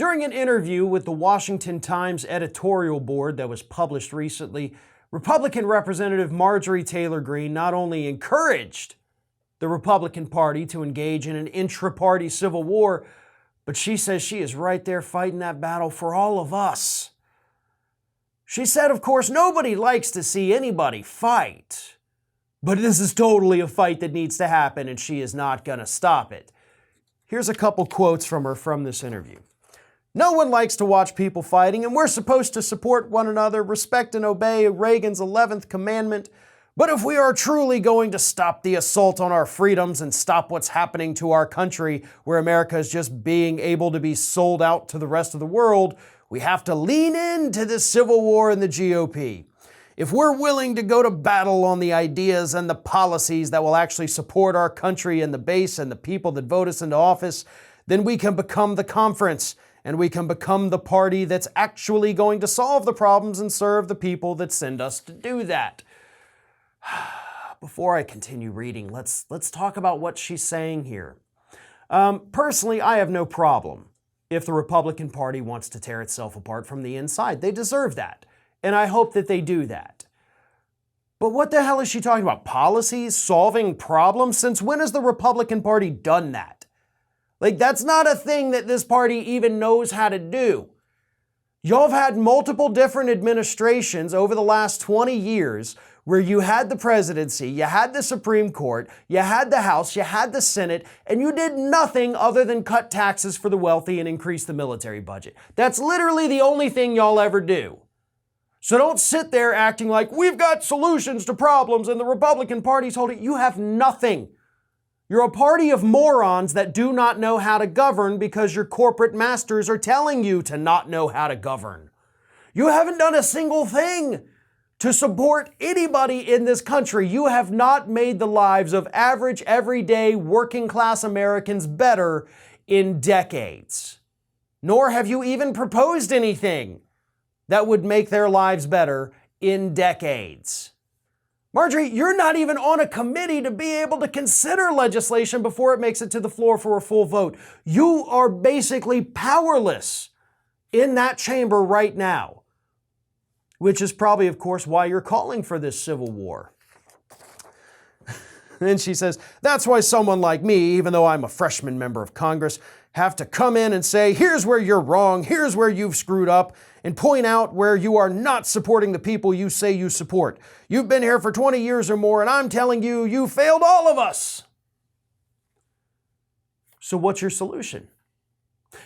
During an interview with the Washington Times editorial board that was published recently, Republican Representative Marjorie Taylor Greene not only encouraged the Republican Party to engage in an intra-party civil war, but she says she is right there fighting that battle for all of us. She said, of course, nobody likes to see anybody fight, but this is totally a fight that needs to happen, and she is not going to stop it. Here's a couple quotes from her from this interview. "No one likes to watch people fighting, and we're supposed to support one another, respect and obey Reagan's 11th commandment. But if we are truly going to stop the assault on our freedoms and stop what's happening to our country, where America is just being able to be sold out to the rest of the world, we have to lean into this civil war in the GOP. If we're willing to go to battle on the ideas and the policies that will actually support our country and the base and the people that vote us into office, then we can become the conference and we can become the party that's actually going to solve the problems and serve the people that send us to do that." Before I continue reading, let's talk about what she's saying here. Personally, I have no problem if the Republican Party wants to tear itself apart from the inside. They deserve that, and I hope that they do that. But what the hell is she talking about? Policies? Solving problems? Since when has the Republican Party done that? Like, that's not a thing that this party even knows how to do. Y'all have had multiple different administrations over the last 20 years where you had the presidency, you had the Supreme Court, you had the House, you had the Senate, and you did nothing other than cut taxes for the wealthy and increase the military budget. That's literally the only thing y'all ever do. So don't sit there acting like we've got solutions to problems and the Republican Party's holding. You have nothing. You're a party of morons that do not know how to govern because your corporate masters are telling you to not know how to govern. You haven't done a single thing to support anybody in this country. You have not made the lives of average, everyday, working class Americans better in decades. Nor have you even proposed anything that would make their lives better in decades. Marjorie, you're not even on a committee to be able to consider legislation before it makes it to the floor for a full vote. You are basically powerless in that chamber right now, which is probably, of course, why you're calling for this civil war. Then she says, that's why someone like me, even though I'm a freshman member of Congress, have to come in and say, here's where you're wrong, here's where you've screwed up, and point out where you are not supporting the people you say you support. You've been here for 20 years or more, and I'm telling you, you failed all of us. So what's your solution?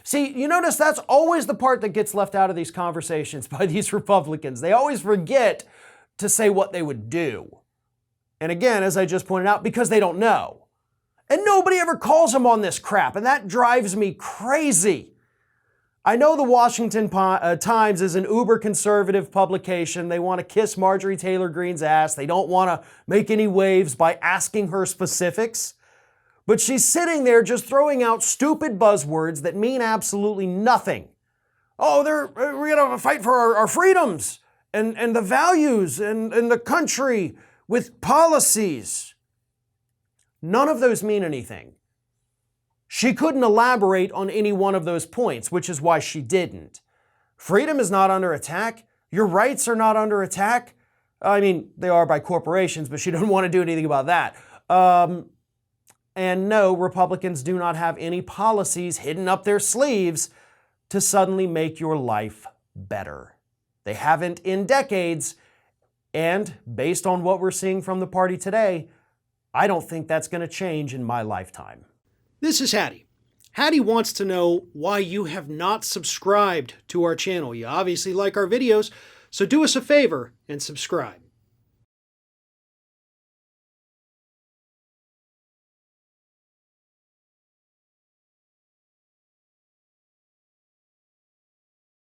See, you notice that's always the part that gets left out of these conversations by these Republicans. They always forget to say what they would do. And again, as I just pointed out, because they don't know. And nobody ever calls them on this crap, and that drives me crazy. I know the Washington Times is an uber-conservative publication. They want to kiss Marjorie Taylor Greene's ass. They don't want to make any waves by asking her specifics. But she's sitting there just throwing out stupid buzzwords that mean absolutely nothing. Oh, we're going to fight for our freedoms and the values and the country with policies. None of those mean anything. She couldn't elaborate on any one of those points, which is why she didn't. Freedom is not under attack. Your rights are not under attack. I mean, they are by corporations, but she doesn't want to do anything about that. And no, Republicans do not have any policies hidden up their sleeves to suddenly make your life better. They haven't in decades, and based on what we're seeing from the party today, I don't think that's going to change in my lifetime. This is Hattie. Hattie wants to know why you have not subscribed to our channel. You obviously like our videos, so do us a favor and subscribe.